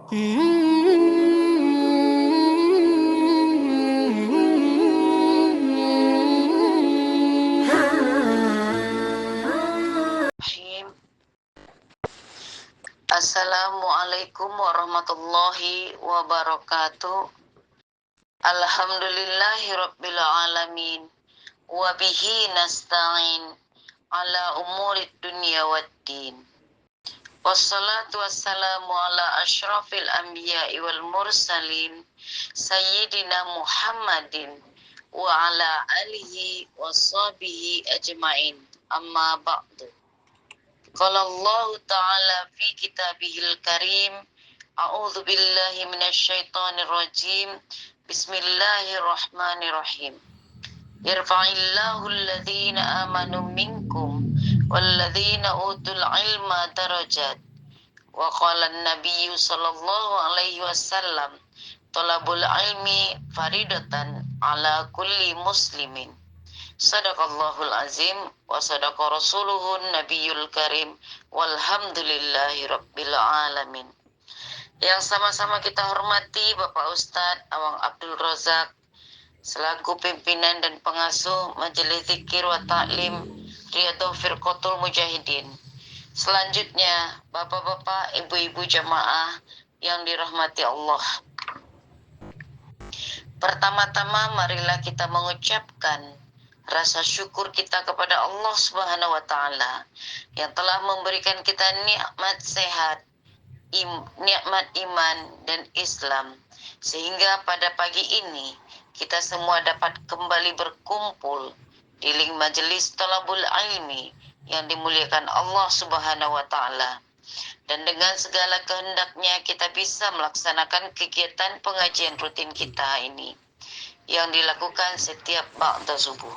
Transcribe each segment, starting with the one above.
Assalamualaikum warahmatullahi wabarakatuh. Alhamdulillahirabbil alamin wa bihi nasta'in ala umurid dunya waddin. Wassalatu wassalamu ala asyrafil anbiya'i wal mursalin sayyidina Muhammadin wa ala alihi washabihi ajmain. Amma ba'du. Qala Allah ta'ala fi kitabihil karim, a'udzu billahi minasyaitonir rajim. Bismillahirrahmanirrahim. Yarfa'illahu alladhina amanu minkum walladhina utul ilma darajat. Wa qala an-nabiyyu sallallahu alaihi wasallam, talabul ilmi faridatan ala kulli muslimin. Sadaqallahul azim wa sadaqa rasuluhun nabiyul karim walhamdulillahi rabbil alamin. Yang sama-sama kita hormati Bapak Ustadz Awang Abdul Razak selaku pimpinan dan pengasuh Majelis Zikir wa Ta'lim Riyadhah Firqatul Mujahidin. Selanjutnya, Bapak-bapak, Ibu-ibu jamaah yang dirahmati Allah. Pertama-tama marilah kita mengucapkan rasa syukur kita kepada Allah Subhanahu wa Ta'ala yang telah memberikan kita nikmat sehat, nikmat iman dan Islam, sehingga pada pagi ini kita semua dapat kembali berkumpul di link majelis Talabul Ilmi yang dimuliakan Allah Subhanahu wa Ta'ala. Dan dengan segala kehendaknya kita bisa melaksanakan kegiatan pengajian rutin kita ini yang dilakukan setiap ba'da subuh.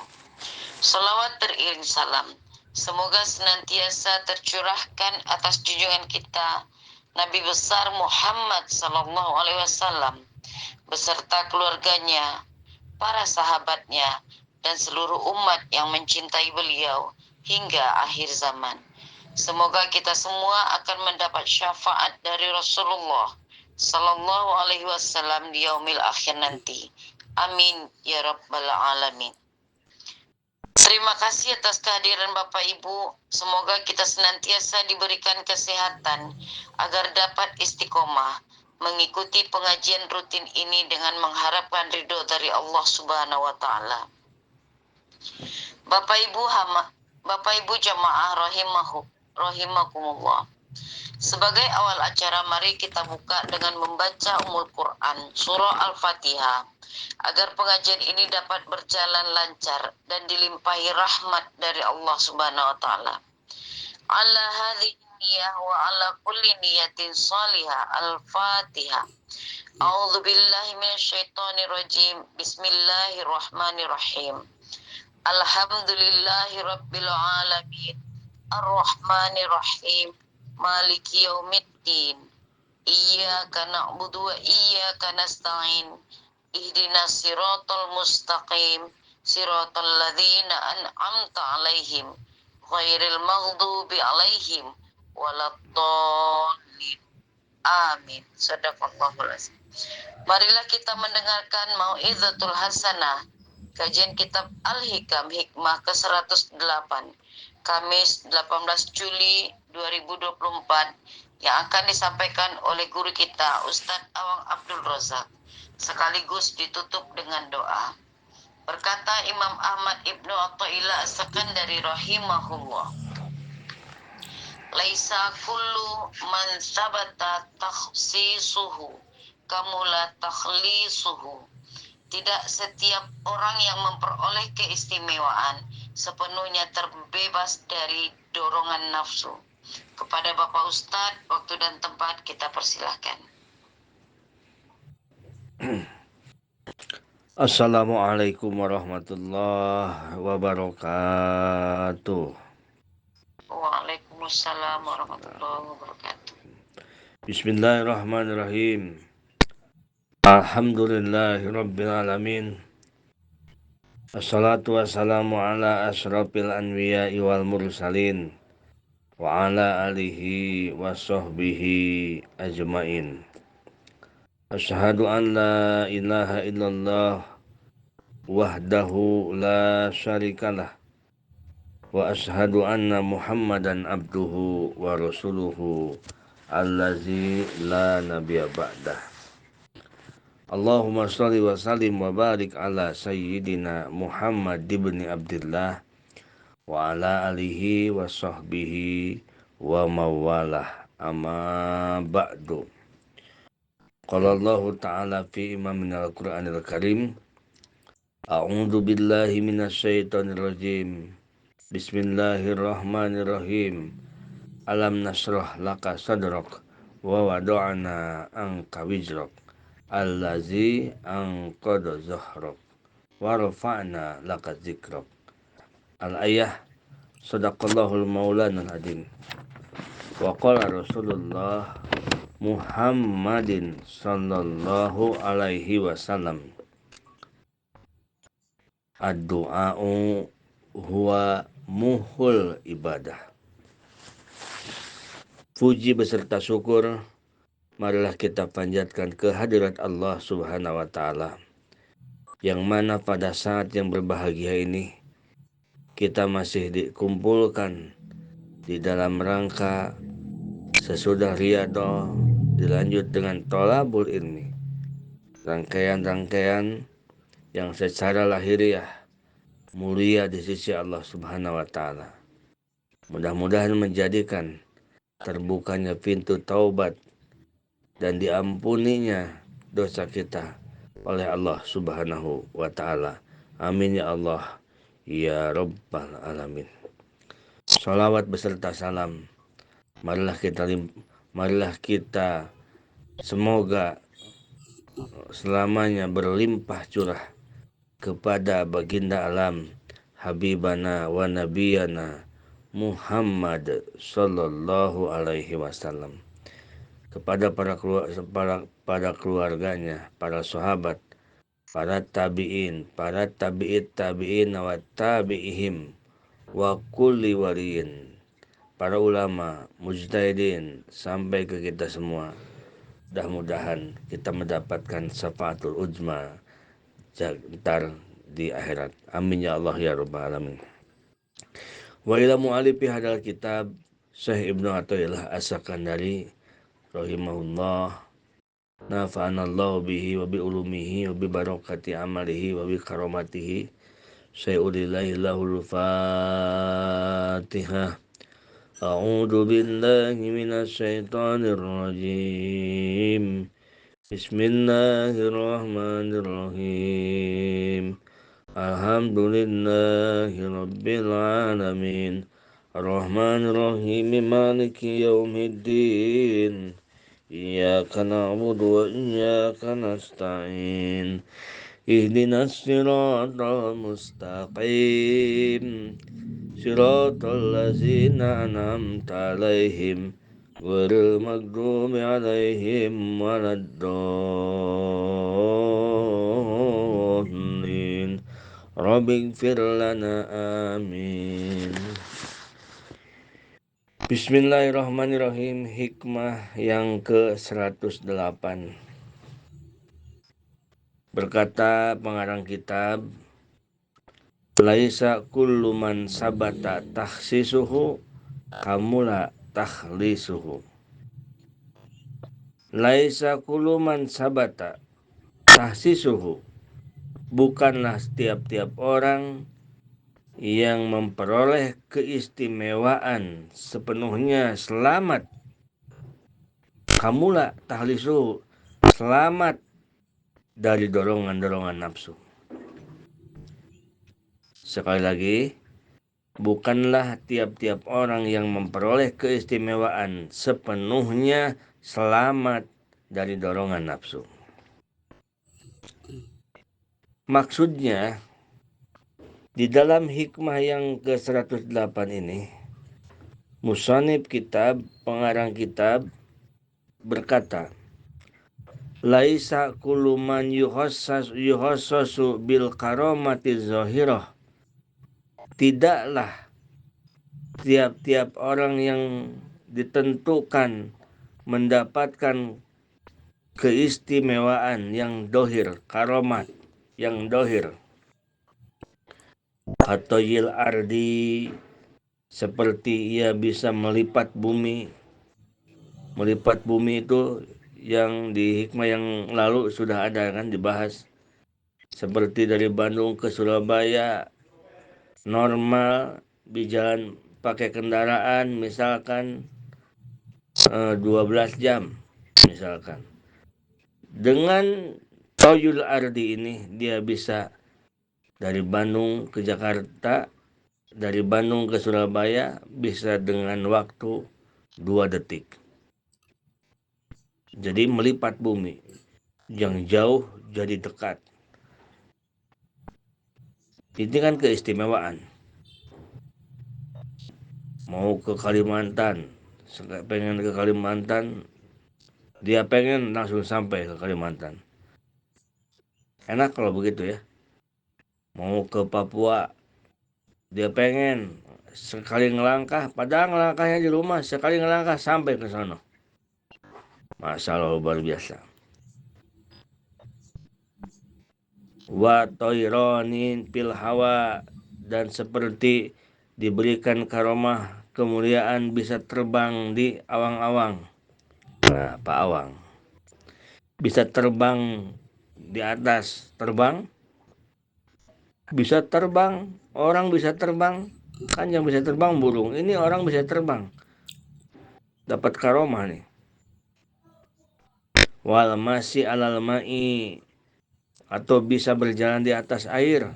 Salawat teriring salam semoga senantiasa tercurahkan atas junjungan kita Nabi besar Muhammad sallallahu alaihi wasallam beserta keluarganya, para sahabatnya, dan seluruh umat yang mencintai beliau hingga akhir zaman. Semoga kita semua akan mendapat syafaat dari Rasulullah sallallahu alaihi wasallam di yaumil akhir nanti. Amin ya rabbal alamin. Terima kasih atas kehadiran Bapak Ibu. Semoga kita senantiasa diberikan kesehatan agar dapat istiqomah mengikuti pengajian rutin ini dengan mengharapkan ridho dari Allah Subhanahu wa Ta'ala. Bapak Ibu jamaah rahimakumullah. Sebagai awal acara, mari kita buka dengan membaca Ummul Quran surah Al-Fatihah agar pengajian ini dapat berjalan lancar dan dilimpahi rahmat dari Allah Subhanahu wa Ta'ala. Ala hadhihi niyah wa ala kulli niyatin salihah. Al-Fatihah. A'udzu billahi minasyaitonir rajim. Bismillahirrahmanirrahim. Alhamdulillahi rabbil alamin. Ar-Rahmanir Rahim. Maliki yaumiddin. Iyyaka na'budu wa iyyaka nasta'in. Ihdinas siratal mustaqim. Siratal ladzina an'amta 'alaihim ghairil maghdubi 'alaihim waladdallin. Amin. Shadaqallahul azim. Marilah kita mendengarkan mau'izatul hasanah, kajian kitab Al-Hikam Hikmah ke-108 Kamis 18 Juli 2024 yang akan disampaikan oleh guru kita Ustadz Awang Abdul Razak, sekaligus ditutup dengan doa. Berkata Imam Ahmad Ibnu Athaillah As-Sakandari rahimahullah, laisa kullu man sabata takhsisuhu kamula takhlisuhu. Tidak setiap orang yang memperoleh keistimewaan sepenuhnya terbebas dari dorongan nafsu. Kepada Bapak Ustadz, waktu dan tempat kita persilahkan. Assalamualaikum warahmatullahi wabarakatuh. Waalaikumsalam warahmatullahi wabarakatuh. Bismillahirrahmanirrahim. Alhamdulillahirrabbilalamin. Assalatu wassalamu ala asyrafil anbiya'i wal mursalin wa ala alihi wa sahbihi ajmain. Asyhadu an la ilaha illallah wahdahu la syarikalah wa asyhadu anna Muhammadan abduhu wa rasuluhu allazi la nabiyya ba'dah. Allahumma shalli wa sallim wa barik ala sayyidina Muhammad ibn Abdullah wa ala alihi wa sahbihi wa mawalah, amma ba'du. Qala Allah ta'ala fi imaminal Qur'anil Karim, a'udzu billahi minasyaitonir rajim. Bismillahirrahmanirrahim. Alam nasrah laka sadrak wa wada'na anka wizrak allazi anqadha zahrak wa rafa'na laka dzikrak. Al-ayah. Sadaqallahul maulanal azim. Wa qala Rasulullah Muhammadin sallallahu alaihi wasallam, ad-du'a'u huwa muhul ibadah. Puji beserta syukur marilah kita panjatkan kehadirat Allah Subhanahu wa taala, yang mana pada saat yang berbahagia ini kita masih dikumpulkan di dalam rangka sesudah riyadhah dilanjut dengan tholabul ilmi, rangkaian-rangkaian yang secara lahiriah mulia di sisi Allah Subhanahu wa taala. Mudah-mudahan menjadikan terbukanya pintu taubat dan diampuninya dosa kita oleh Allah Subhanahu wa taala. Amin ya Allah ya rabbal alamin. Salawat beserta salam marilah kita semoga selamanya berlimpah curah kepada baginda alam habibana wa nabiyana Muhammad sallallahu alaihi wasallam, kepada para keluarganya, para sahabat, para tabi'in, para tabi'it tabi'in wa tabi'ihim wa kulli waliyin, para ulama, mujtahidin, sampai ke kita semua. Mudah-mudahan kita mendapatkan syafaatul uzma ntar di akhirat. Amin ya Allah ya rabbal alamin. Wa ila mu'alifi hadal kitab Syekh Ibnu Athaillah As-Sakandari rahimahullah, nafa'anallahu bihi wa bi ulumihi wa bi barakati amalihi wa bi karamatihi. Sayyudillahi lahul Fatihah. A'udzu billahi minasyaitonir rajim. Bismillahirrahmanirrahim. Alhamdulillahi rabbil alamin. Ar-Rahmanir-Rahim. Maliki yaumiddin. Iyyaka na'budu wa iyyaka nasta'in. Ihdinas siratal mustaqim. Siratal ladzina an'amta 'alaihim ghairil maghdubi 'alaihim waladdallin. Rabbighfir lana amin. Bismillahirrahmanirrahim. Hikmah yang ke-108. Berkata pengarang kitab, laisa kullu man sabata takhsisuhu kamula takhlisuhu. Laisa kullu man sabata takhsisuhu, bukanlah setiap-tiap orang yang memperoleh keistimewaan sepenuhnya selamat. Kamula takhlisuhu, selamat dari dorongan-dorongan nafsu. Sekali lagi, bukanlah tiap-tiap orang yang memperoleh keistimewaan sepenuhnya selamat dari dorongan nafsu. Maksudnya, di dalam hikmah yang ke-108 ini, musannif kitab, pengarang kitab berkata, laisa kullu man yuhassasu bil karamati zahirah. Tidaklah tiap-tiap orang yang ditentukan mendapatkan keistimewaan yang dohir, karomat yang dohir. Katoyil ardi, seperti ia bisa melipat bumi. Melipat bumi itu yang di hikmah yang lalu sudah ada kan dibahas. Seperti dari Bandung ke Surabaya normal di jalan pakai kendaraan misalkan 12 jam misalkan. Dengan Toyul Ardi ini dia bisa dari Bandung ke Jakarta, dari Bandung ke Surabaya bisa dengan waktu 2 detik. Jadi melipat bumi. Yang jauh jadi dekat. Ini kan keistimewaan. Mau ke Kalimantan, pengen ke Kalimantan, dia pengen langsung sampai ke Kalimantan. Enak kalau begitu ya. Mau ke Papua, dia pengen sekali ngelangkah, padahal ngelangkahnya di rumah, sekali ngelangkah sampai ke sana. Masya Allah luar biasa. Wa toironin pil hawa, dan seperti diberikan karomah kemuliaan bisa terbang di awang-awang. Nah, Pak Awang bisa terbang di atas, terbang bisa terbang, orang bisa terbang, kan yang bisa terbang burung, ini orang bisa terbang, dapat karomah nih. Wal masih alal ma'i, atau bisa berjalan di atas air,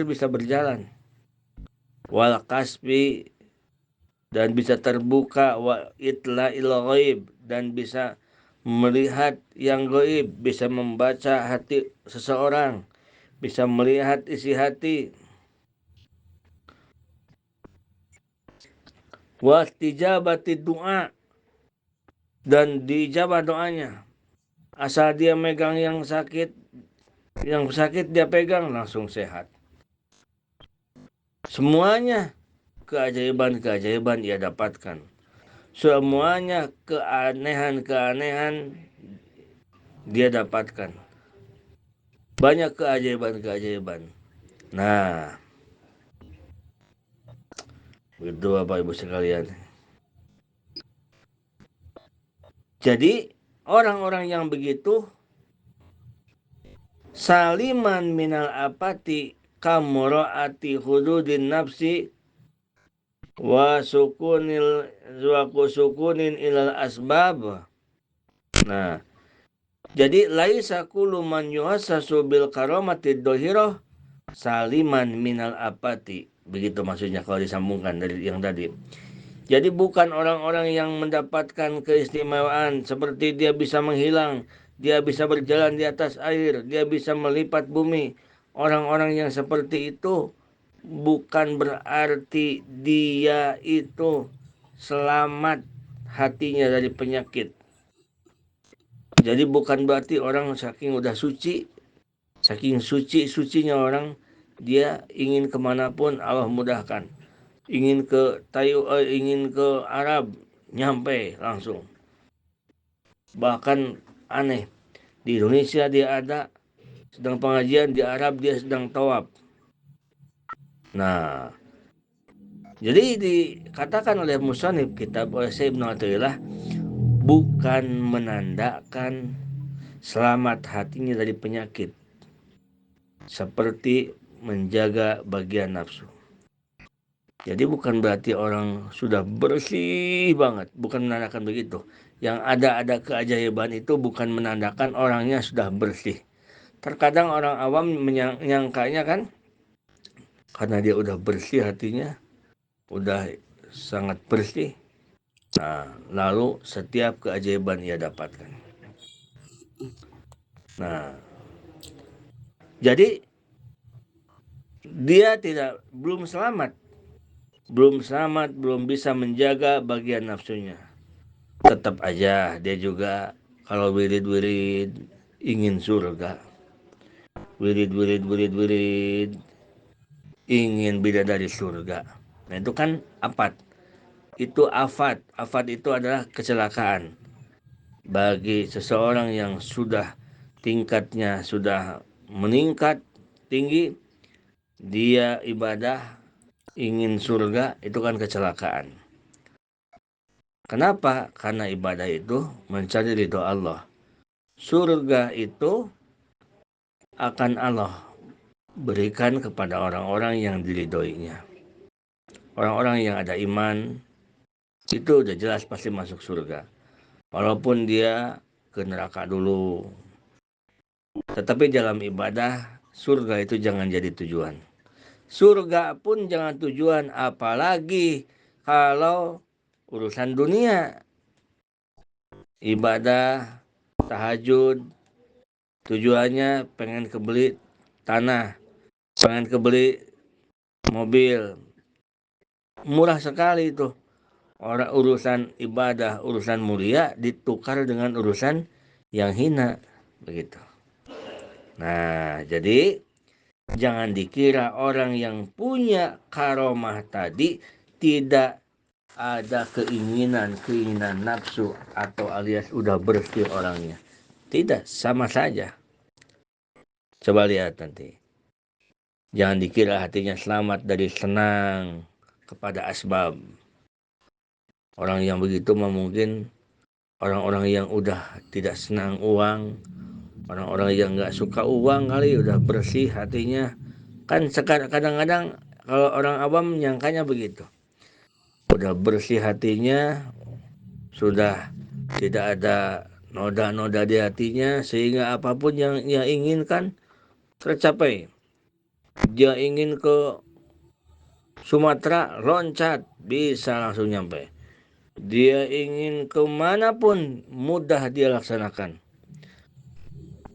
bisa berjalan. Wal kasbi, dan bisa terbuka. Wa itla'il ghaib, dan bisa melihat yang gaib, bisa membaca hati seseorang, bisa melihat isi hati. Wa tijabati doa, dan diijabah doanya. Asal dia megang yang sakit dia pegang langsung sehat. Semuanya keajaiban ia dapatkan. Semuanya keanehan dia dapatkan. Banyak keajaiban. Nah, begitu Bapak Ibu sekalian. Jadi orang-orang yang begitu saliman minal apati kamuraati hududin nafsi wa sukunin ilal asbab. Nah, jadi laisa kullu man yuhassasu bil karamati dohiroh saliman minal apati. Begitu maksudnya kalau disambungkan dari yang tadi. Jadi bukan orang-orang yang mendapatkan keistimewaan seperti dia bisa menghilang, dia bisa berjalan di atas air, dia bisa melipat bumi. Orang-orang yang seperti itu bukan berarti dia itu selamat hatinya dari penyakit. Jadi bukan berarti orang saking udah suci, saking sucinya orang, dia ingin kemanapun Allah mudahkan. Ingin ke ingin ke Arab, nyampe langsung. Bahkan aneh, di Indonesia dia ada, sedang pengajian, di Arab dia sedang tawaf. Nah, jadi dikatakan oleh musannif kitab oleh Syekh Ibnu Athaillah, bukan menandakan selamat hatinya dari penyakit, seperti menjaga bagian nafsu. Jadi bukan berarti orang sudah bersih banget, bukan menandakan begitu. Yang ada keajaiban itu bukan menandakan orangnya sudah bersih. Terkadang orang awam menyangkanya kan, karena dia udah bersih hatinya, udah sangat bersih. Nah, lalu setiap keajaiban ia dapatkan. Nah, jadi dia belum selamat, belum bisa menjaga bagian nafsunya. Tetap aja dia juga kalau wirid ingin surga, wirid ingin bidadari surga. Nah itu kan afat. Itu afat itu adalah kecelakaan. bagi seseorang yang sudah tingkatnya sudah meningkat tinggi, dia ibadah ingin surga, itu kan kecelakaan. Kenapa? Karena ibadah itu mencari ridho Allah. Surga itu akan Allah berikan kepada orang-orang yang diridhoinya. Orang-orang yang ada iman, itu udah jelas pasti masuk surga. Walaupun dia ke neraka dulu. Tetapi dalam ibadah, surga itu jangan jadi tujuan. Surga pun jangan tujuan, apalagi kalau urusan dunia. Ibadah, tahajud, tujuannya pengen kebeli tanah, pengen kebeli mobil. Murah sekali itu. Orang urusan ibadah, urusan mulia ditukar dengan urusan yang hina. Begitu. Nah, jadi jangan dikira orang yang punya karomah tadi tidak ada keinginan nafsu atau alias udah bersih orangnya. Tidak, sama saja. Coba lihat nanti. Jangan dikira hatinya selamat dari senang kepada asbab. Orang yang begitu mungkin orang-orang yang udah tidak senang uang, orang-orang yang gak suka uang kali udah bersih hatinya. Kan kadang-kadang kalau orang awam nyangkanya begitu. Udah bersih hatinya, sudah tidak ada noda-noda di hatinya, sehingga apapun yang ia inginkan tercapai. Dia ingin ke Sumatera, loncat, bisa langsung nyampe. Dia ingin kemanapun, mudah dia laksanakan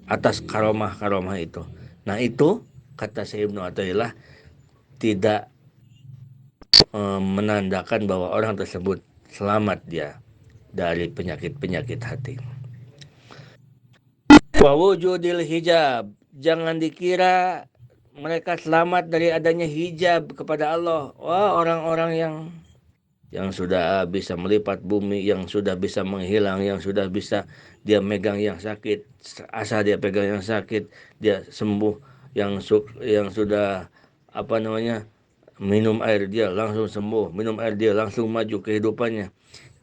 atas karomah-karomah itu. Nah itu, kata Syekh Ibnu Athaillah, tidak menandakan bahwa orang tersebut selamat dia dari penyakit-penyakit hati. Wawujudil hijab, jangan dikira mereka selamat dari adanya hijab kepada Allah. Wah, orang-orang yang sudah bisa melipat bumi, yang sudah bisa menghilang, yang sudah bisa dia megang yang sakit, asal dia pegang yang sakit, dia sembuh, yang sudah minum air dia langsung sembuh, minum air dia langsung maju kehidupannya.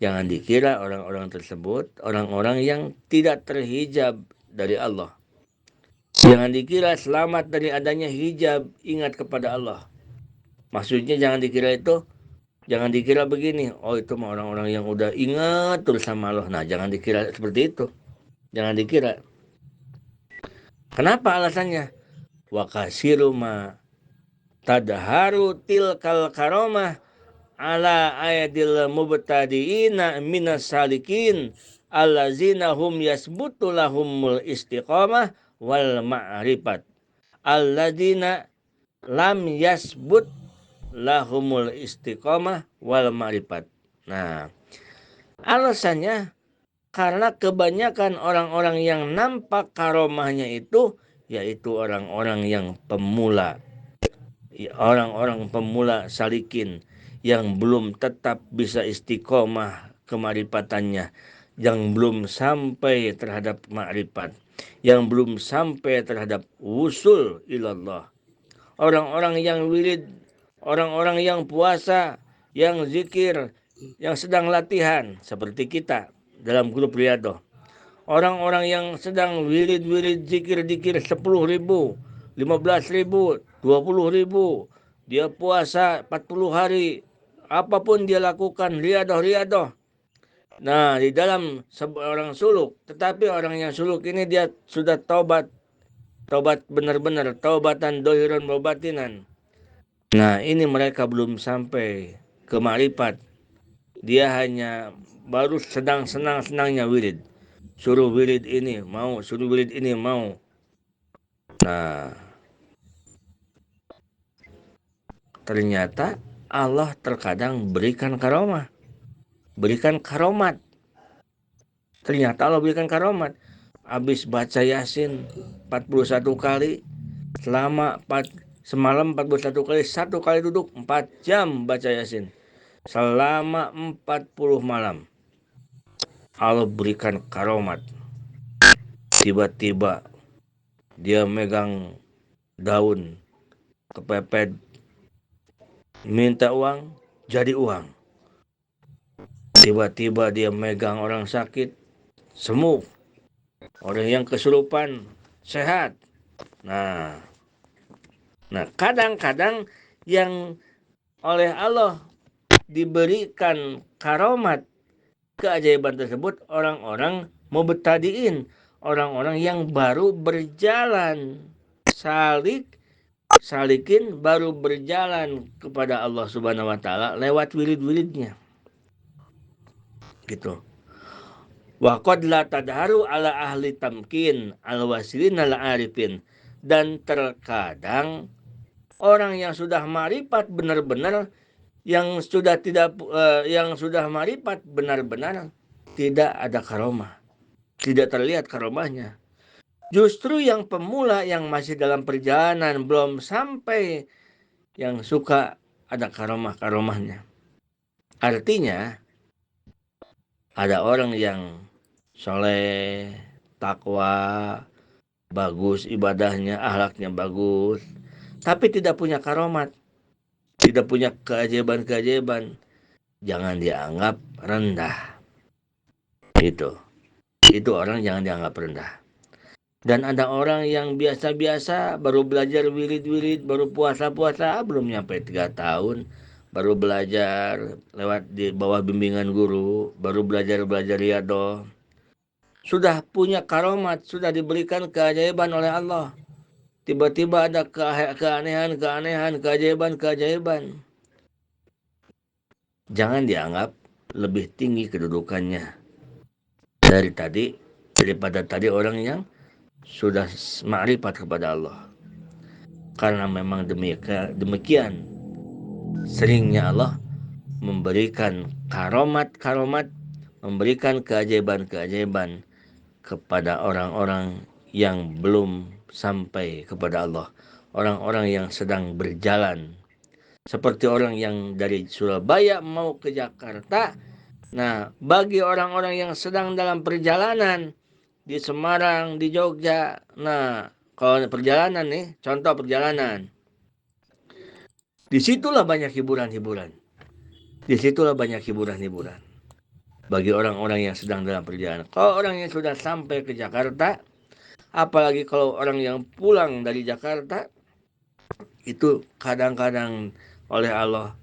Jangan dikira orang-orang tersebut orang-orang yang tidak terhijab dari Allah. Jangan dikira selamat dari adanya hijab, ingat kepada Allah. Maksudnya jangan dikira begini, oh itu mah orang-orang yang udah ingat terus sama Allah. Nah, jangan dikira seperti itu. Jangan dikira. Kenapa alasannya? Wa kasiru ma tadharu tilkal karomah ala ayadil mubtadiina minas salikin allazina hum yasbutu lahumul istiqamah wal ma'rifat alladzina lam yasbut lahumul istiqamah wal ma'rifat. Nah, alasannya karena kebanyakan orang-orang yang nampak karomahnya itu yaitu orang-orang yang pemula. Orang-orang pemula salikin yang belum tetap bisa istiqomah kemarifatannya, yang belum sampai terhadap ma'rifat, yang belum sampai terhadap wusul ilallah. Orang-orang yang wirid, orang-orang yang puasa, yang zikir, yang sedang latihan seperti kita dalam grup Riyadhah. Orang-orang yang sedang wirid-wirid zikir-zikir 10.000, 15.000, 20.000. Dia puasa 40 hari. Apapun dia lakukan, Riyadhah. Nah, di dalam seorang suluk. Tetapi orang yang suluk ini dia sudah taubat. Taubat benar-benar. Taubatan dohiran wabatinan. Nah, ini mereka belum sampai ke ma'rifat. Dia hanya baru sedang senang-senangnya wirid. Suruh wirid ini mau, suruh wirid ini mau. Nah, ternyata Allah terkadang berikan karomah. Berikan karomat. Ternyata Allah berikan karomat. Habis baca Yasin 41 kali. Semalam 41 kali. 1 kali duduk 4 jam baca Yasin. Selama 40 malam. Allah berikan karomat. Tiba-tiba dia megang daun kepepet, minta uang, jadi uang. Tiba-tiba dia megang orang sakit, sembuh. Orang yang kesurupan, sehat. Nah, kadang-kadang yang oleh Allah diberikan karomat keajaiban tersebut orang-orang mubtadiin, orang-orang yang baru berjalan, salikin baru berjalan kepada Allah Subhanahu wa taala lewat wirid-wiridnya. Gitu. Wa qad la tadharu ala ahli tamkin al-wasilin al-arifin. Dan terkadang orang yang sudah marifat benar-benar, yang sudah marifat benar-benar tidak ada karomah, tidak terlihat karomahnya. Justru yang pemula yang masih dalam perjalanan belum sampai yang suka ada karomah-karomahnya. Artinya ada orang yang soleh, takwa, bagus ibadahnya, akhlaknya bagus, tapi tidak punya karomat, tidak punya keajaiban-keajaiban. Jangan dianggap rendah. Itu orang jangan dianggap rendah. Dan ada orang yang biasa-biasa, baru belajar wirid-wirid, baru puasa-puasa, belum nyampe 3 tahun, baru belajar lewat di bawah bimbingan guru, baru belajar riyadhah. Sudah punya karomat, sudah diberikan keajaiban oleh Allah. Tiba-tiba ada keanehan, keajaiban. Jangan dianggap lebih tinggi kedudukannya daripada tadi orang yang sudah ma'rifat kepada Allah. Karena memang demikian seringnya Allah memberikan karomat, memberikan keajaiban kepada orang-orang yang belum sampai kepada Allah, orang-orang yang sedang berjalan. Seperti orang yang dari Surabaya mau ke Jakarta. Nah, bagi orang-orang yang sedang dalam perjalanan di Semarang, di Jogja. Nah, kalau perjalanan nih, contoh perjalanan. Disitulah banyak hiburan-hiburan. Bagi orang-orang yang sedang dalam perjalanan. Kalau orang yang sudah sampai ke Jakarta, apalagi kalau orang yang pulang dari Jakarta, itu kadang-kadang oleh Allah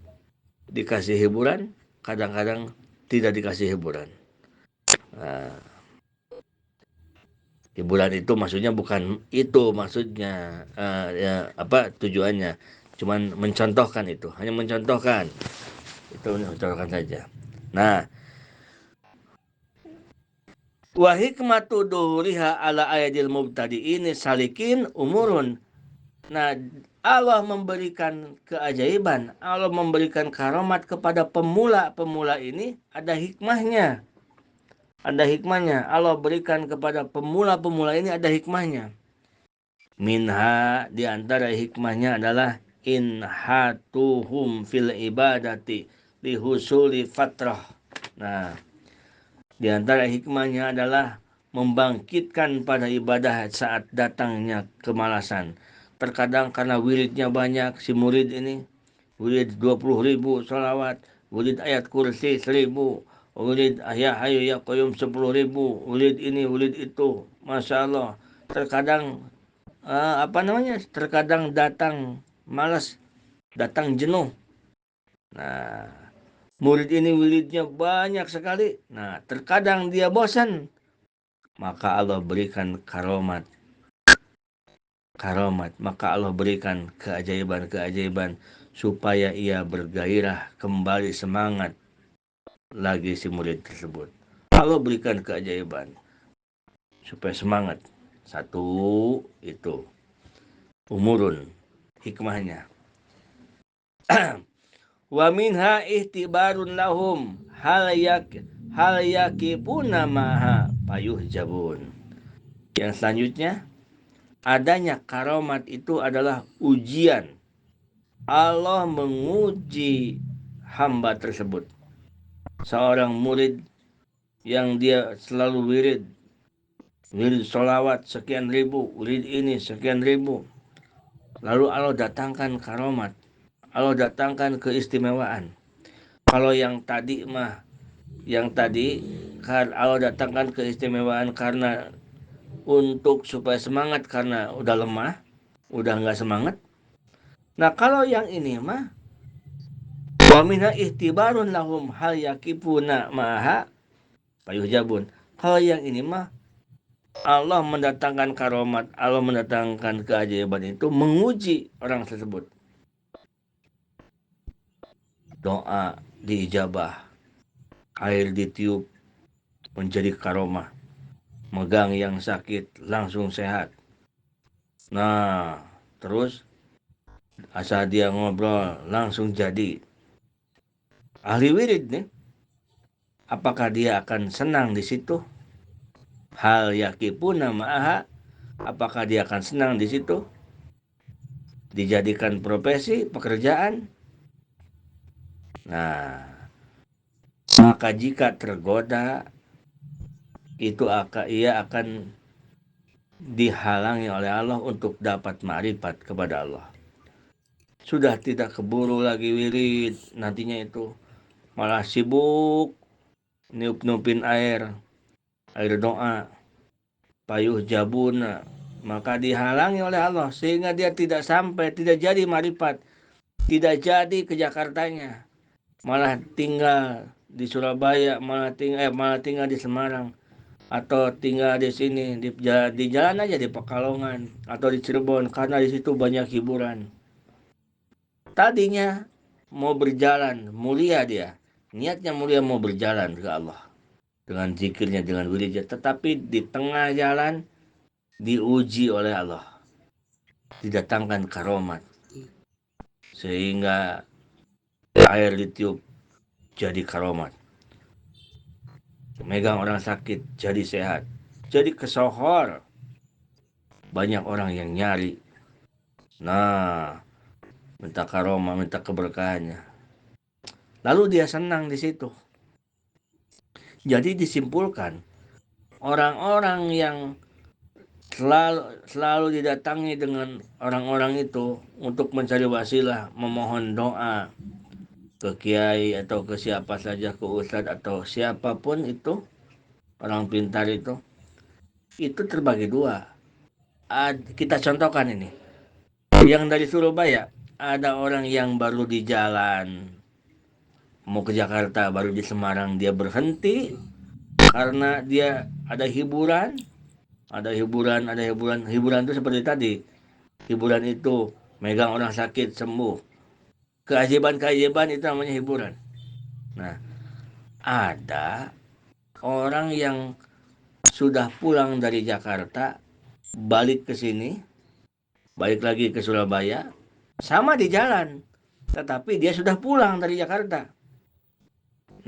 dikasih hiburan, kadang-kadang tidak dikasih hiburan. Nah, hiburan itu maksudnya bukan itu maksudnya, tujuannya, cuman mencontohkan itu, hanya mencontohkan saja. Nah, wa hikmatu duhuriha ala ayadil mubtadi'in salikin umurun. Nah, Allah memberikan keajaiban, Allah memberikan karomat kepada pemula ini, ada hikmahnya. Allah berikan kepada pemula ini ada hikmahnya. Minha, di antara hikmahnya adalah inhatuhum fil ibadati lihusuli fatrah. Nah, di antara hikmahnya adalah membangkitkan pada ibadah saat datangnya kemalasan. Terkadang karena wiridnya banyak, si murid ini wirid 20.000 sholawat, wirid ayat kursi 1.000, wirid ya hayu ya qayyum 10.000, wirid ini wirid itu, masya Allah. Terkadang terkadang datang malas, datang jenuh. Nah, murid ini wiridnya banyak sekali. Nah, terkadang dia bosan. Maka Allah berikan karomat. Maka Allah berikan keajaiban supaya ia bergairah, kembali semangat lagi si murid tersebut. Allah berikan keajaiban supaya semangat. Satu, itu umurun hikmahnya. Wa minha ihtibarun lahum hal yakifuna maha payuhjabun. Yang selanjutnya, adanya karomat itu adalah ujian. Allah menguji hamba tersebut. Seorang murid yang dia selalu wirid sholawat sekian ribu, wirid ini sekian ribu. Lalu Allah datangkan karomat, Allah datangkan keistimewaan. Kalau yang tadi kan Allah datangkan keistimewaan karena untuk supaya semangat karena udah lemah, udah nggak semangat. Nah kalau yang ini mah wa minha ihtibarun lahum hal yakifuna ma'aha payuhjabun. Kalau yang ini mah Allah mendatangkan karomat, Allah mendatangkan keajaiban itu menguji orang tersebut. Doa diijabah, air ditiup menjadi karomah, megang yang sakit langsung sehat. Nah, terus asal dia ngobrol langsung jadi ahli wirid nih. Apakah dia akan senang di situ? Hal yakipuna ma'aha, apakah dia akan senang di situ? Dijadikan profesi, pekerjaan? Nah, maka jika tergoda, ia akan dihalangi oleh Allah untuk dapat ma'rifat kepada Allah. Sudah tidak keburu lagi wirid, nantinya itu malah sibuk niup-niupin air doa, payuh jabuna, maka dihalangi oleh Allah sehingga dia tidak sampai, tidak jadi marifat, tidak jadi ke Jakartanya, malah tinggal di Surabaya, malah tinggal di Semarang, atau tinggal di sini di jalan aja di Pekalongan atau di Cirebon karena di situ banyak hiburan. Tadinya mau berjalan mulia, dia niatnya mulia mau berjalan ke Allah dengan zikirnya, dengan wiridnya, tetapi di tengah jalan diuji oleh Allah, didatangkan karomat sehingga air ditiup jadi karomat, megang orang sakit jadi sehat, jadi kesohor, banyak orang yang nyari. Nah, minta karomah, minta keberkahannya, lalu dia senang di situ. Jadi disimpulkan, orang-orang yang selalu didatangi dengan orang-orang itu untuk mencari wasilah, memohon doa ke kiai atau ke siapa saja, ke ustadz atau siapapun itu, orang pintar itu terbagi dua. Kita contohkan ini, yang dari Surabaya, ada orang yang baru di jalan mau ke Jakarta, baru di Semarang dia berhenti karena dia ada hiburan, hiburan itu seperti tadi, hiburan itu megang orang sakit sembuh, keajaiban itu namanya hiburan. Nah, ada orang yang sudah pulang dari Jakarta, balik ke sini, balik lagi ke Surabaya, sama di jalan, tetapi dia sudah pulang dari Jakarta.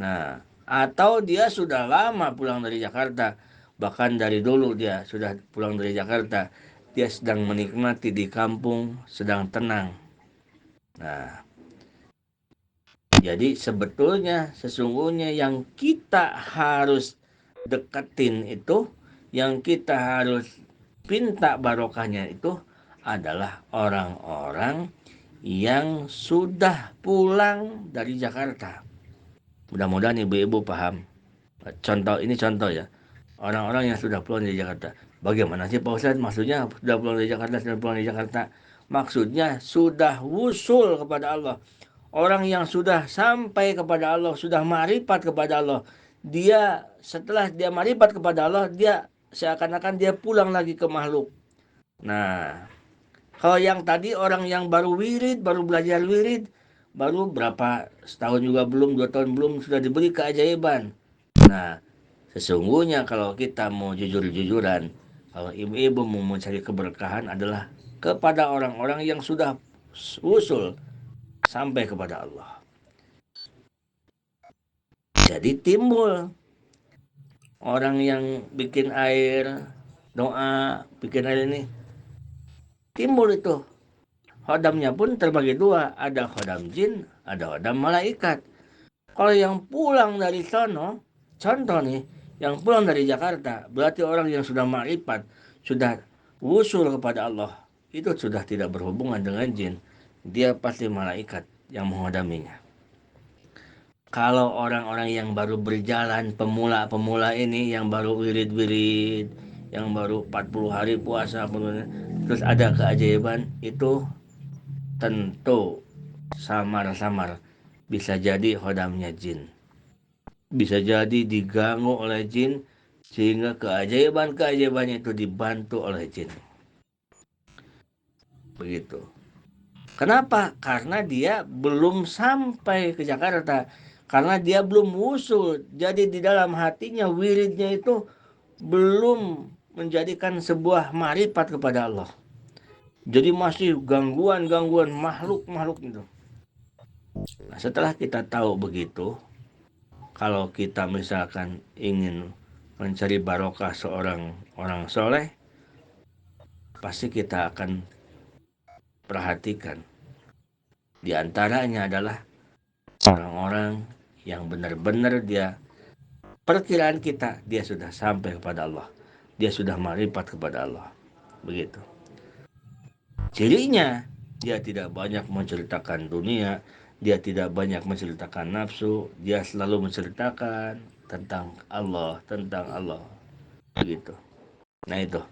Nah, atau dia sudah lama pulang dari Jakarta, bahkan dari dulu dia sudah pulang dari Jakarta, dia sedang menikmati di kampung, sedang tenang. Nah, jadi sesungguhnya yang kita harus deketin itu, yang kita harus pinta barokahnya itu adalah orang-orang yang sudah pulang dari Jakarta. Mudah-mudahan ibu-ibu paham. Ini contoh ya. Orang-orang yang sudah pulang dari Jakarta. Bagaimana sih Pak Ustadz? Maksudnya sudah pulang dari Jakarta. Maksudnya sudah wusul kepada Allah. Orang yang sudah sampai kepada Allah, sudah marifat kepada Allah. Setelah dia marifat kepada Allah, dia seakan-akan dia pulang lagi ke makhluk. Nah, kalau yang tadi orang yang baru wirid, baru belajar wirid, baru berapa setahun juga belum, 2 tahun belum, sudah diberi keajaiban. Nah, sesungguhnya kalau kita mau jujur-jujuran, kalau ibu-ibu mau mencari keberkahan adalah kepada orang-orang yang sudah usul sampai kepada Allah. Jadi timbul orang yang bikin air, doa, bikin air ini, timbul itu. Khodamnya pun terbagi dua, ada khodam jin, ada khodam malaikat. Kalau yang pulang dari sono, contoh nih, yang pulang dari Jakarta, berarti orang yang sudah makrifat, sudah wusul kepada Allah, itu sudah tidak berhubungan dengan jin. Dia pasti malaikat yang menghadaminya. Kalau orang-orang yang baru berjalan, pemula-pemula ini yang baru wirid-wirid, yang baru 40 hari puasa, terus ada keajaiban, itu tentu samar-samar bisa jadi khodamnya jin. Bisa jadi diganggu oleh jin sehingga keajaiban-keajaibannya itu dibantu oleh jin. Begitu. Kenapa? Karena dia belum sampai ke Jakarta. Karena dia belum wusul. Jadi di dalam hatinya wiridnya itu belum menjadikan sebuah marifat kepada Allah. Jadi masih gangguan-gangguan makhluk-makhluk itu. Nah, setelah kita tahu begitu, kalau kita misalkan ingin mencari barokah seorang orang soleh, pasti kita akan perhatikan. Di antaranya adalah orang-orang yang benar-benar dia, perkiraan kita, dia sudah sampai kepada Allah. Dia sudah marifat kepada Allah. Begitu. Cirinya, dia tidak banyak menceritakan dunia, dia tidak banyak menceritakan nafsu, dia selalu menceritakan tentang Allah, tentang Allah. Begitu. Nah itu.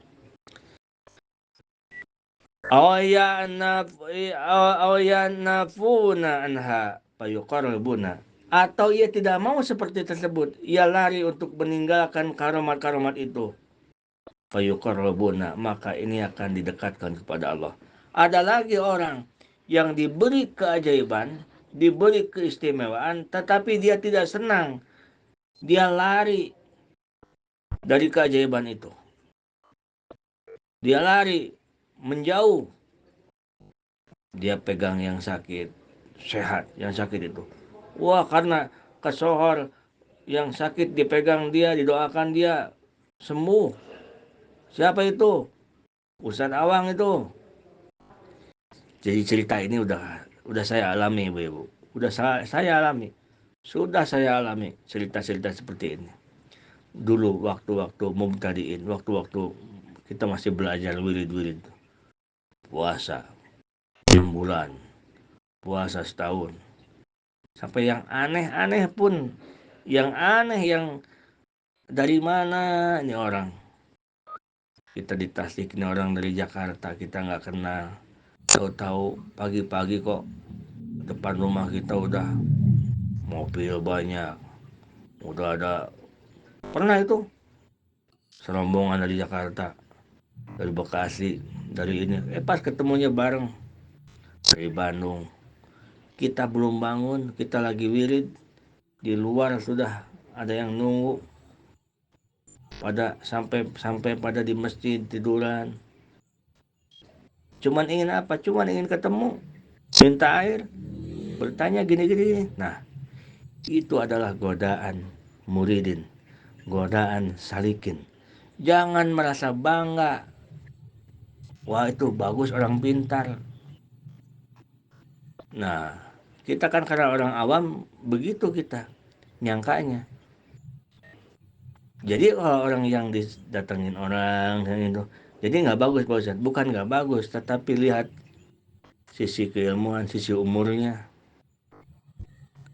Awayanafuna anha payuqarribuna, atau ia tidak mau seperti tersebut, ia lari untuk meninggalkan karomat-karomat itu. Payuqarribuna, maka ini akan didekatkan kepada Allah. Ada lagi orang yang diberi keajaiban, diberi keistimewaan, tetapi dia tidak senang, dia lari dari keajaiban itu, dia lari menjauh. Dia pegang yang sakit, sehat yang sakit itu. Wah, karena kesohor yang sakit dipegang dia, didoakan dia sembuh. Siapa itu? Ustadz Awang itu. Jadi cerita ini udah saya alami, Bu. Udah saya alami. Sudah saya alami cerita-cerita seperti ini. Dulu waktu-waktu mubtadiin, waktu-waktu kita masih belajar wirid-wirid. Puasa 6 bulan, puasa setahun. Sampai yang aneh-aneh pun, yang aneh, yang dari mana ini orang. Kita di Tasik, ini orang dari Jakarta, kita nggak kenal. Tahu-tahu pagi-pagi kok depan rumah kita udah mobil banyak, udah ada. Pernah itu serombongan dari Jakarta, dari Bekasi, dari ini. Pas ketemunya bareng dari Bandung. Kita belum bangun, kita lagi wirid, di luar sudah ada yang nunggu, pada sampai pada di masjid tiduran. Cuman ingin apa? Cuman ingin ketemu, minta air, bertanya gini-gini. Nah, itu adalah godaan muridin, godaan salikin. Jangan merasa bangga. Wah, itu bagus, orang pintar. Nah, kita kan karena orang awam begitu kita nyangkanya. Jadi kalau orang yang didatengin orang dan itu, jadi nggak bagus Pak Ustadz. Bukan nggak bagus, tetapi lihat sisi keilmuan, sisi umurnya.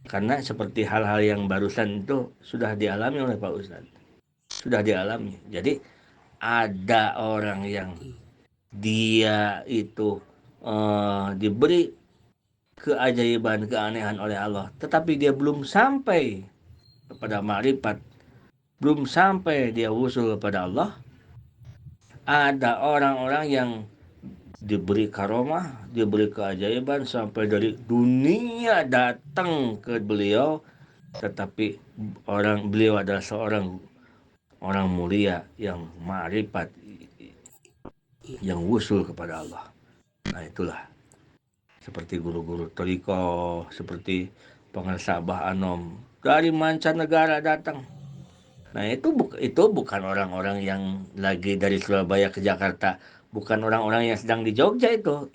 Karena seperti hal-hal yang barusan itu sudah dialami oleh Pak Ustadz. Sudah dialami. Jadi ada orang yang dia itu diberi keajaiban, keanehan oleh Allah, tetapi dia belum sampai kepada ma'rifat, belum sampai dia wusul kepada Allah. Ada orang-orang yang diberi karomah, diberi keajaiban sampai dari dunia datang ke beliau, tetapi beliau adalah seorang orang mulia yang ma'rifat, yang wusul kepada Allah. Nah itulah, seperti guru-guru Toriko, seperti pengarsa Abah Anom, dari mancanegara datang. Nah itu bukan orang-orang yang lagi dari Surabaya ke Jakarta, bukan orang-orang yang sedang di Jogja itu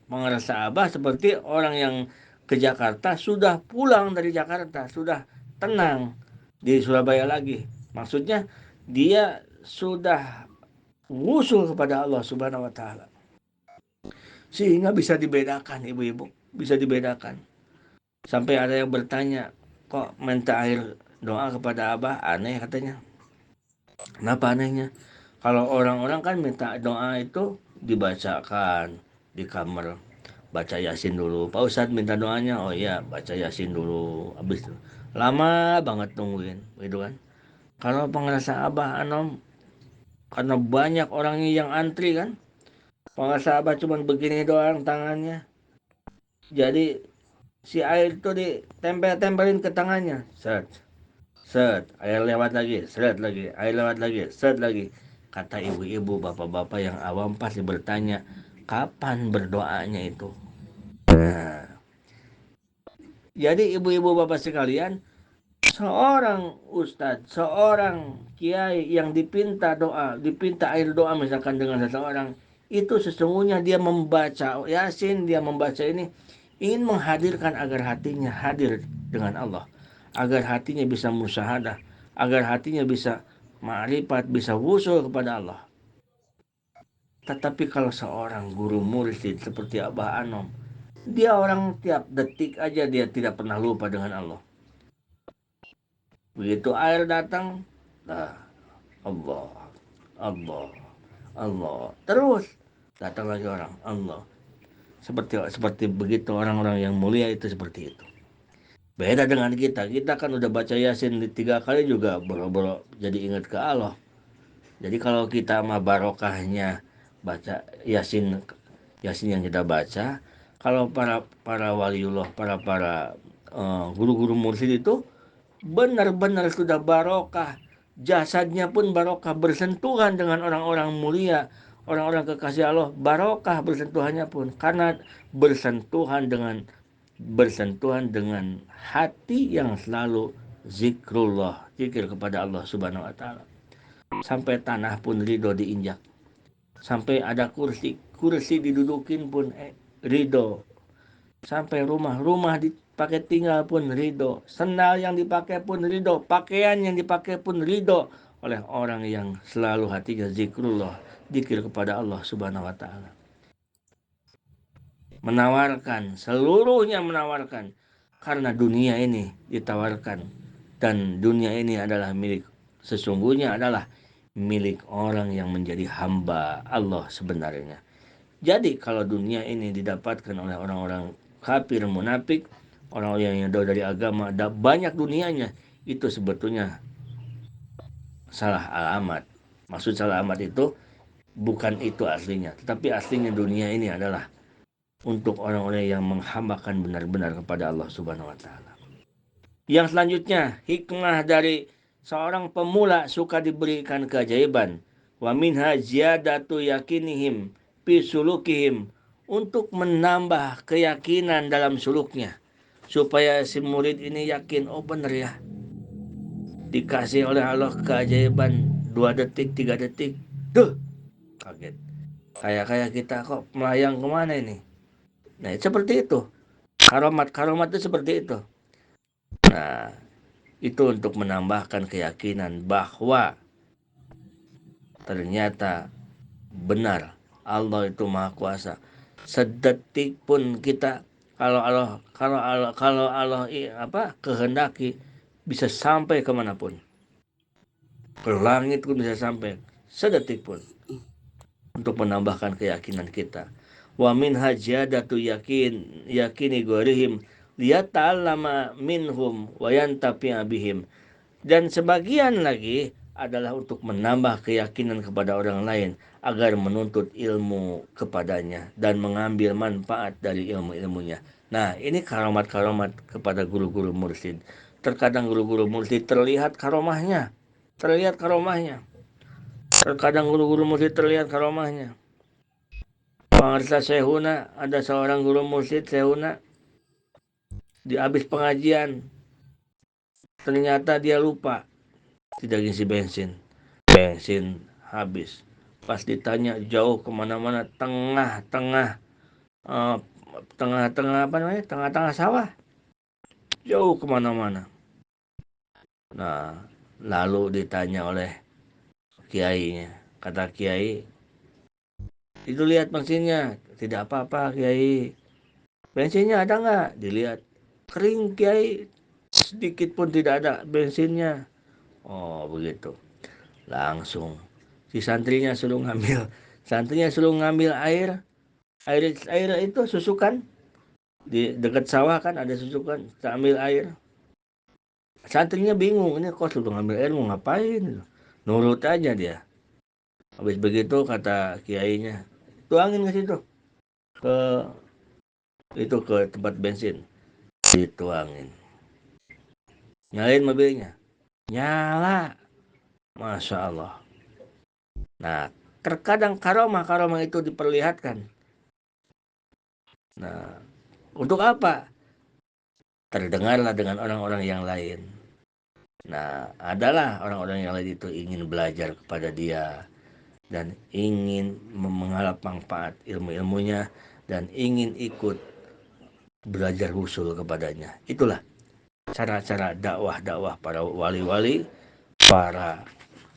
pengarsa Abah seperti orang yang ke Jakarta sudah pulang dari Jakarta, sudah tenang di Surabaya lagi, Maksudnya dia sudah wusul kepada Allah Subhanahu wa taala. Sehingga bisa dibedakan ibu-ibu, bisa dibedakan. Sampai ada yang bertanya, kok minta air doa kepada Abah? Aneh katanya. Kenapa anehnya? Kalau orang-orang kan minta doa itu dibacakan di kamar. Baca Yasin dulu. Pak Ustadz minta doanya, oh iya baca Yasin dulu. Habis itu lama banget nungguin, gitu kan. Kalau pengerasa Abah Anom, karena banyak orangnya yang antri kan. Pengerasa Abah cuma begini doang tangannya. Jadi si air itu ditempel-tempelin ke tangannya. Set, set, air lewat lagi, seret lagi, air lewat lagi, seret lagi. Kata ibu-ibu, bapak-bapak yang awam pasti bertanya, kapan berdoanya itu? Nah, jadi ibu-ibu bapak sekalian, seorang ustadz, seorang kiai yang dipinta doa, dipinta air doa misalkan dengan seseorang, itu sesungguhnya dia membaca Yasin, dia membaca ini ingin menghadirkan agar hatinya hadir dengan Allah, agar hatinya bisa musyahadah, agar hatinya bisa ma'rifat, bisa wusul kepada Allah. Tetapi kalau seorang guru mursyid seperti Abah Anom, dia orang tiap detik aja dia tidak pernah lupa dengan Allah. Begitu air datang, Allah, Allah, Allah. Terus datang lagi orang, Allah. Seperti begitu orang-orang yang mulia itu seperti itu. Beda dengan kita. Kita kan udah baca Yasin 3 kali juga boro-boro jadi ingat ke Allah. Jadi kalau kita mah barokahnya baca Yasin Yasin yang kita baca, kalau para waliullah, para guru-guru mursyid itu benar-benar sudah barokah. Jasadnya pun barokah, bersentuhan dengan orang-orang mulia, orang-orang kekasih Allah, barokah bersentuhannya pun karena bersentuhan dengan hati yang selalu zikrullah, zikir kepada Allah Subhanahu wa taala. Sampai tanah pun ridho diinjak. Sampai ada kursi didudukin pun ridho. Sampai rumah dipakai tinggal pun ridho. Sendal yang dipakai pun ridho. Pakaian yang dipakai pun ridho oleh orang yang selalu hatinya zikrullah, zikir kepada Allah Subhanahu wa taala. Menawarkan, seluruhnya menawarkan. Karena dunia ini ditawarkan dan dunia ini adalah sesungguhnya adalah milik orang yang menjadi hamba Allah sebenarnya. Jadi kalau dunia ini didapatkan oleh orang-orang kafir munafik, orang-orang yang jauh dari agama, ada banyak dunianya, itu sebetulnya salah alamat. Maksud salah alamat itu bukan itu aslinya, tetapi aslinya dunia ini adalah untuk orang-orang yang menghambakan benar-benar kepada Allah Subhanahu wa taala. Yang selanjutnya, hikmah dari seorang pemula suka diberikan keajaiban. Wa minha ziyadatu yakinihim fi sulukihim, untuk menambah keyakinan dalam suluknya. Supaya si murid ini yakin, oh benar ya, dikasih oleh Allah keajaiban 2 detik, 3 detik. Duh, kaget. Kayak kita kok melayang kemana ini? Nah, seperti itu. Karomat itu seperti itu. Nah, itu untuk menambahkan keyakinan bahwa ternyata benar Allah itu Maha Kuasa. Sedetik pun kita kalau Allah kehendaki bisa sampai kemanapun. Ke langit pun bisa sampai sedetik pun, untuk menambahkan keyakinan kita. Wa min hajadatu yakini ghairihim liyata'allama minhum wa yantafi'a bihim. Dan sebagian lagi adalah untuk menambah keyakinan kepada orang lain agar menuntut ilmu kepadanya dan mengambil manfaat dari ilmu-ilmunya. Nah, ini karomat-karomat kepada guru-guru mursyid. Terkadang guru-guru mursyid terlihat karomahnya. Terkadang guru-guru mursyid terlihat karomahnya. Pengarsa Sehuna, ada seorang guru mursyid Sehuna, di habis pengajian ternyata dia lupa tidak ngisi bensin habis. Pas ditanya jauh kemana-mana, tengah-tengah sawah, jauh kemana-mana. Nah, Lalu ditanya oleh kiainya. Kata kiai, itu lihat bensinnya. Tidak apa-apa kiai. Bensinnya ada nggak? Dilihat. Kering kiai. Sedikit pun tidak ada bensinnya. Oh begitu. Langsung si santrinya suruh ngambil. Santrinya suruh ngambil air. Air itu susukan. Di dekat sawah kan ada susukan. Kita ambil air. Santrinya bingung. Ini kok suruh ngambil air mau ngapain? Nurut aja dia. Habis begitu kata kiainya, tuangin ke situ. Ke tempat bensin. Dituangin. Nyalain mobilnya. Nyala. Masya Allah. Nah, terkadang karomah itu diperlihatkan. Nah, untuk apa? Terdengarlah dengan orang-orang yang lain. Nah, adalah orang-orang yang lain itu ingin belajar kepada dia dan ingin mengharap manfaat ilmu-ilmunya dan ingin ikut belajar usul kepadanya. Itulah cara-cara dakwah para wali-wali, para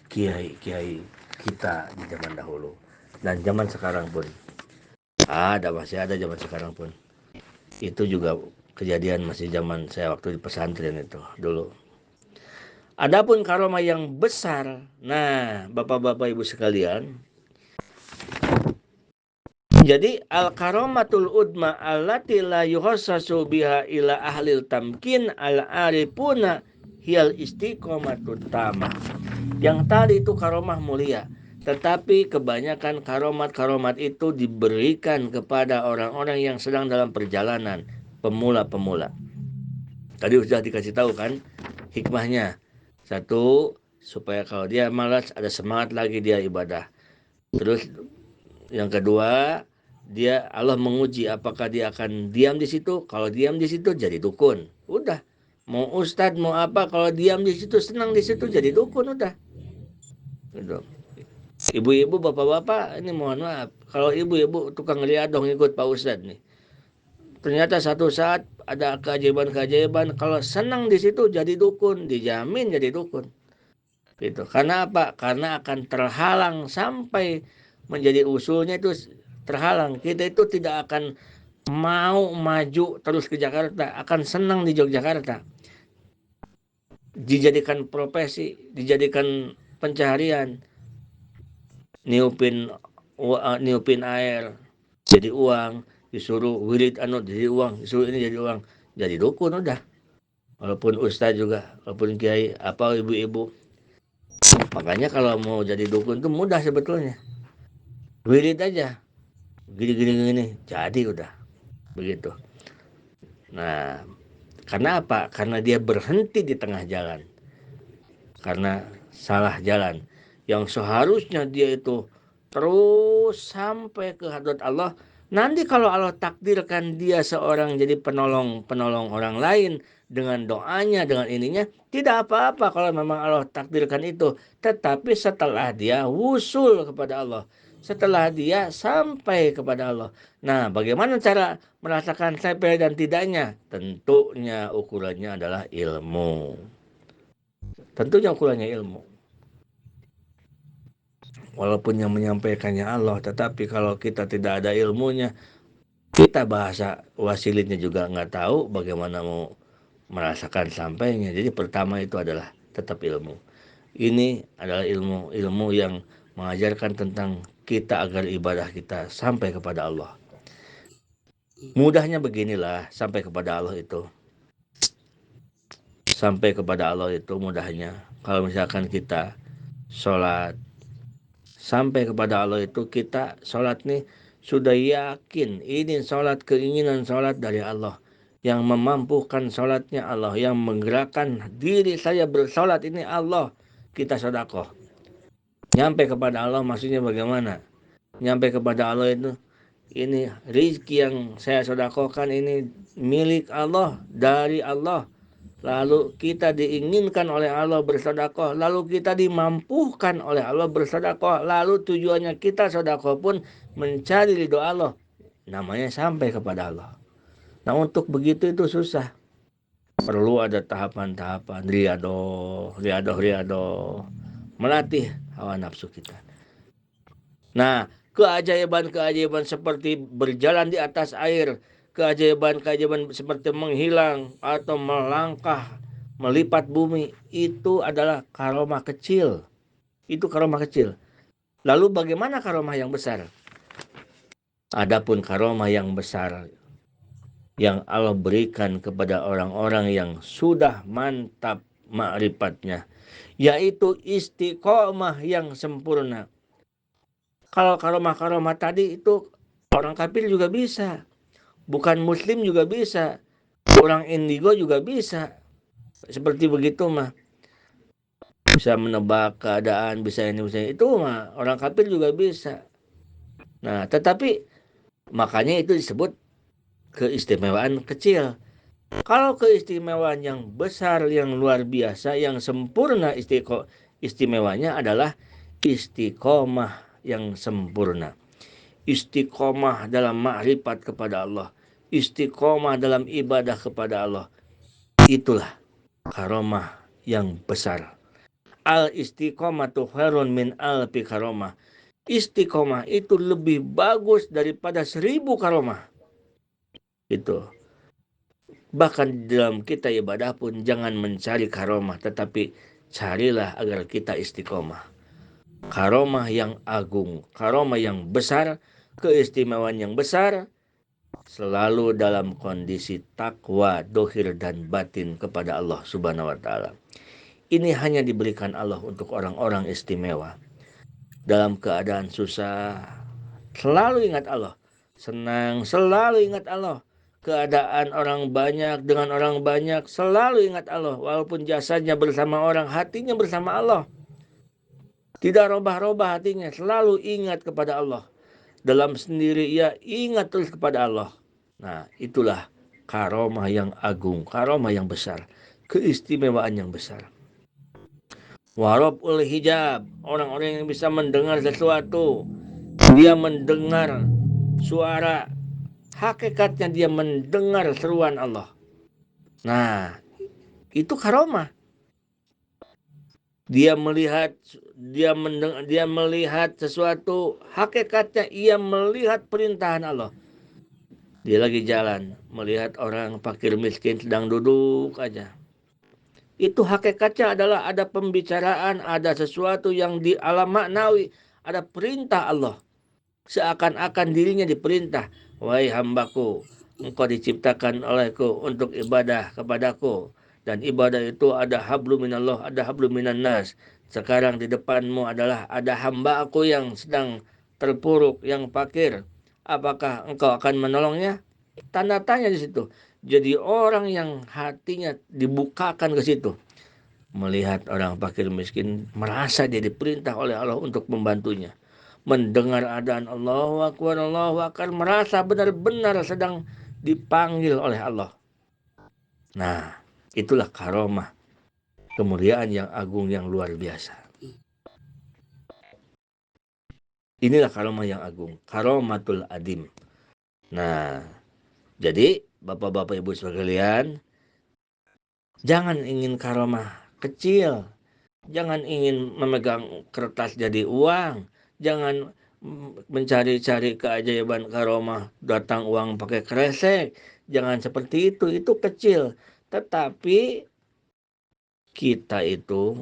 kiai-kiai kita di zaman dahulu dan zaman sekarang pun masih ada zaman sekarang pun. Itu juga kejadian masih zaman saya waktu di pesantren itu dulu. Adapun karomah yang besar, nah bapak-bapak ibu sekalian, jadi al-karomatul udma allati la yuhassasu biha ila ahlil tamkin al-arifuna hiyal istiqomatut tamah. Yang tadi itu karomah mulia, tetapi kebanyakan karomat-karomat itu diberikan kepada orang-orang yang sedang dalam perjalanan, pemula-pemula. Tadi sudah dikasih tahu kan hikmahnya. Satu, supaya kalau dia malas ada semangat lagi dia ibadah. Terus yang kedua, Allah menguji apakah dia akan diam di situ. Kalau diam di situ jadi dukun. Udah. Mau ustadz mau apa, kalau diam di situ senang di situ jadi dukun udah. Gitu. Ibu-ibu, bapak-bapak, ini mohon maaf. Kalau ibu-ibu tukang liadong ikut Pak Ustadz nih. Ternyata satu saat ada keajaiban-keajaiban. Kalau senang di situ jadi dukun, dijamin jadi dukun. Gitu. Karena apa? Karena akan terhalang sampai menjadi usulnya itu terhalang. Kita itu tidak akan mau maju terus ke Jakarta, akan senang di Yogyakarta. Dijadikan profesi, dijadikan pencaharian. Niupin air jadi uang, disuruh wirid jadi uang, disuruh ini jadi uang, jadi dukun udah. Walaupun ustaz juga, walaupun kiai, apa ibu-ibu. Makanya kalau mau jadi dukun itu mudah sebetulnya. Wirid aja, gini, jadi udah begitu. Nah, karena apa? Karena dia berhenti di tengah jalan, karena salah jalan. Yang seharusnya dia itu terus sampai ke hadrat Allah. Nanti kalau Allah takdirkan dia seorang jadi penolong orang lain dengan doanya, dengan ininya, tidak apa-apa kalau memang Allah takdirkan itu. Tetapi setelah dia wusul kepada Allah, setelah dia sampai kepada Allah. Nah, bagaimana cara merasakan sampai dan tidaknya? Tentunya ukurannya adalah ilmu. Tentunya ukurannya ilmu. Walaupun yang menyampaikannya Allah, tetapi kalau kita tidak ada ilmunya, kita bahasa wasilitnya juga nggak tahu, bagaimana mau merasakan sampainya. Jadi pertama itu adalah tetap ilmu. Ini adalah ilmu yang mengajarkan tentang kita agar ibadah kita sampai kepada Allah. Mudahnya beginilah sampai kepada Allah itu. Sampai kepada Allah itu mudahnya. Kalau misalkan kita sholat, sampai kepada Allah itu kita sholat nih sudah yakin ini sholat, keinginan sholat dari Allah, yang memampukan sholatnya Allah, yang menggerakkan diri saya bersolat ini Allah. Kita sedekah nyampe kepada Allah. Maksudnya bagaimana nyampe kepada Allah itu? Ini rizki yang saya sedekahkan ini milik Allah, dari Allah. Lalu kita diinginkan oleh Allah bersedekah, lalu kita dimampukan oleh Allah bersedekah, lalu tujuannya kita sedekah pun mencari ridho Allah. Namanya sampai kepada Allah. Nah, untuk begitu itu susah. perlu ada tahapan-tahapan riadoh, melatih hawa nafsu kita. Nah, keajaiban-keajaiban seperti berjalan di atas air, keajaiban-keajaiban seperti menghilang atau melangkah, melipat bumi, itu adalah karomah kecil. Itu karomah kecil. Lalu bagaimana karomah yang besar? Adapun karomah yang besar yang Allah berikan kepada orang-orang yang sudah mantap ma'rifatnya, yaitu istiqomah yang sempurna. Kalau karomah-karomah tadi itu orang kafir juga bisa, bukan muslim juga bisa, orang indigo juga bisa. Seperti begitu mah, bisa menebak keadaan, bisa ini, bisa itu mah orang kafir juga bisa. Nah, tetapi makanya itu disebut keistimewaan kecil. Kalau keistimewaan yang besar, yang luar biasa, yang sempurna, istimewanya adalah istiqomah yang sempurna. Istiqomah dalam ma'rifat kepada Allah, istiqomah dalam ibadah kepada Allah. Itulah karomah yang besar. Al istiqomatu khairun min alfi karomah. Istiqomah itu lebih bagus daripada 1000 karomah. Itu. Bahkan dalam kita ibadah pun jangan mencari karomah, tetapi carilah agar kita istiqomah. Karomah yang agung, karomah yang besar, keistimewaan yang besar, selalu dalam kondisi takwa, dohir dan batin kepada Allah Subhanahu wa Ta'ala. Ini hanya diberikan Allah untuk orang-orang istimewa. Dalam keadaan susah, selalu ingat Allah. Senang, selalu ingat Allah. Keadaan orang banyak dengan orang banyak, selalu ingat Allah. Walaupun jasanya bersama orang, hatinya bersama Allah. Tidak robah-robah hatinya, selalu ingat kepada Allah. Dalam sendiri ia ingat terus kepada Allah. Nah, itulah karomah yang agung, karomah yang besar, keistimewaan yang besar. Warabul hijab, orang-orang yang bisa mendengar sesuatu. Dia mendengar suara, hakikatnya dia mendengar seruan Allah. Nah, itu karomah. Dia melihat sesuatu, hakikatnya ia melihat perintahan Allah. Dia lagi jalan, melihat orang fakir miskin sedang duduk aja. Itu hakikatnya adalah ada pembicaraan, ada sesuatu yang di alam maknawi, ada perintah Allah. Seakan-akan dirinya diperintah, wahai hambaku, engkau diciptakan olehku untuk ibadah kepadaku. Dan ibadah itu ada hablum minallah, ada hablum minan nas. Sekarang di depanmu adalah ada hamba aku yang sedang terpuruk, yang fakir. Apakah engkau akan menolongnya? Tanda tanya di situ. Jadi orang yang hatinya dibukakan ke situ, melihat orang fakir miskin, merasa dia diperintah oleh Allah untuk membantunya. Mendengar adaan Allahu Akbar, merasa benar-benar sedang dipanggil oleh Allah. Nah, itulah karomah, kemuliaan yang agung yang luar biasa. Inilah karomah yang agung, karomatul adim. Nah, jadi Bapak-bapak Ibu sekalian, jangan ingin karomah kecil. Jangan ingin memegang kertas jadi uang. Jangan mencari-cari keajaiban karomah, datang uang pakai kresek. Jangan seperti itu kecil. Tetapi kita itu,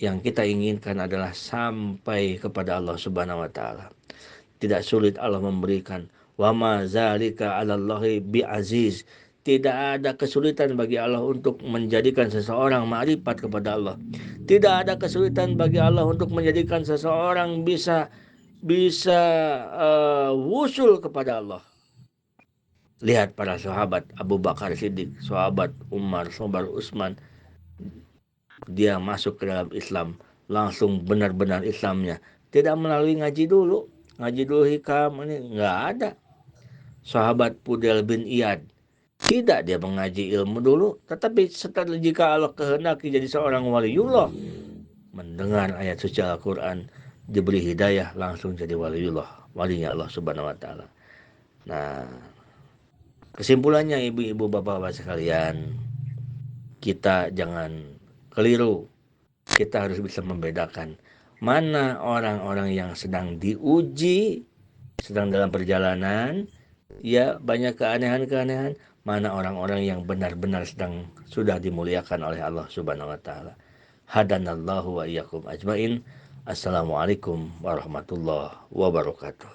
yang kita inginkan adalah sampai kepada Allah Subhanahu wa Ta'ala. Tidak sulit Allah memberikan. Wa ma zalika 'alallahi bi'aziz. Tidak ada kesulitan bagi Allah untuk menjadikan seseorang ma'rifat kepada Allah. Tidak ada kesulitan bagi Allah untuk menjadikan seseorang bisa wusul kepada Allah. Lihat para sahabat, Abu Bakar Siddiq, sahabat Umar, sahabat Utsman, dia masuk ke dalam Islam, langsung benar-benar Islamnya. Tidak melalui ngaji dulu hikam, ini nggak ada. Sahabat Fudel bin Iyad, tidak dia mengaji ilmu dulu, tetapi setelah jika Allah kehendaki jadi seorang waliullah, mendengar ayat suci Al-Quran, diberi hidayah, langsung jadi waliullah, walinya Allah Subhanahu wa Ta'ala. Nah, kesimpulannya ibu-ibu bapak-bapak sekalian, kita jangan keliru. Kita harus bisa membedakan mana orang-orang yang sedang diuji, sedang dalam perjalanan, ya banyak keanehan-keanehan, mana orang-orang yang benar-benar sudah dimuliakan oleh Allah Subhanahu wa taala. Hadanallahu wa iyyakum ajmain. Assalamualaikum warahmatullahi wabarakatuh.